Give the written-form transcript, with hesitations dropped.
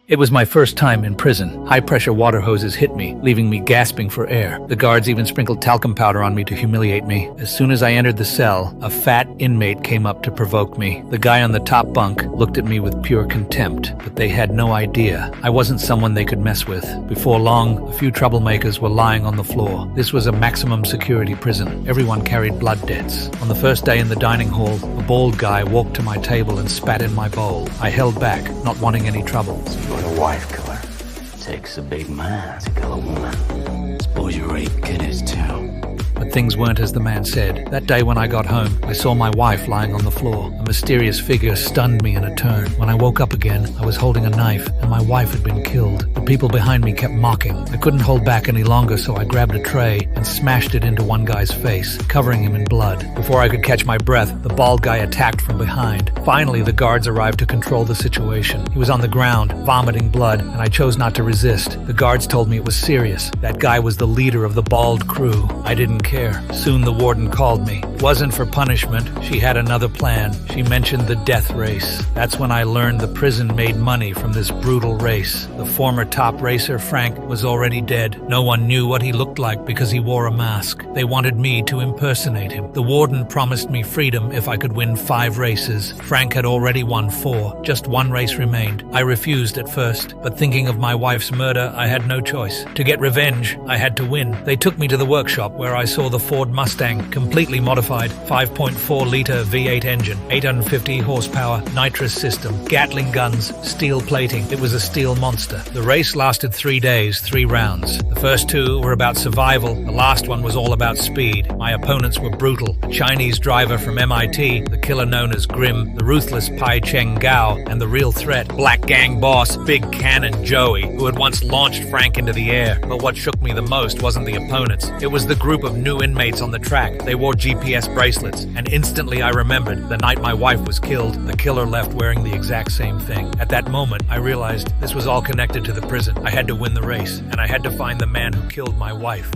It was my first time in prison. High-pressure water hoses hit me, leaving me gasping for air. The guards even sprinkled talcum powder on me to humiliate me. As soon as I entered the cell, a fat inmate came up to provoke me. The guy on the top bunk looked at me with pure contempt, but they had no idea. I wasn't someone they could mess with. Before long, a few troublemakers were lying on the floor. This was a maximum security prison. Everyone carried blood debts. On the first day in the dining hall, a bald guy walked to my table and spat in my bowl. I held back, not wanting any trouble. You're a wife killer. Takes a big man to kill a woman. Suppose you rape kiddies too. But things weren't as the man said. That day when I got home, I saw my wife lying on the floor. A mysterious figure stunned me in a turn. When I woke up again, I was holding a knife, and my wife had been killed. The people behind me kept mocking. I couldn't hold back any longer, so I grabbed a tray and smashed it into one guy's face, covering him in blood. Before I could catch my breath, the bald guy attacked from behind. Finally, the guards arrived to control the situation. He was on the ground, vomiting blood, and I chose not to resist. The guards told me it was serious. That guy was the leader of the bald crew. I didn't care. Soon the warden called me. It wasn't for punishment. She had another plan. She mentioned the death race. That's when I learned the prison made money from this brutal race. The former top racer, Frank, was already dead. No one knew what he looked like because he wore a mask. They wanted me to impersonate him. The warden promised me freedom if I could win 5 races. Frank had already won 4. Just 1 race remained. I refused at first, but thinking of my wife's murder, I had no choice. To get revenge, I had to win. They took me to the workshop where I saw the Ford Mustang, completely modified, 5.4-liter V8 engine, 850 horsepower, nitrous system, Gatling guns, steel plating. It was a steel monster. The race lasted 3 days, 3 rounds. The first 2 were about survival. The last one was all about speed. My opponents were brutal. A Chinese driver from MIT, the killer known as Grim, the ruthless Pai Cheng Gao, and the real threat, Black Gang boss, Big Cannon Joey, who had once launched Frank into the air. But what shook me the most wasn't the opponents. It was the group of new inmates on the track. They wore GPS bracelets, and instantly I remembered the night my wife was killed, the killer left wearing the exact same thing. At that moment, I realized this was all connected to the prison. I had to win the race, and I had to find the man who killed my wife.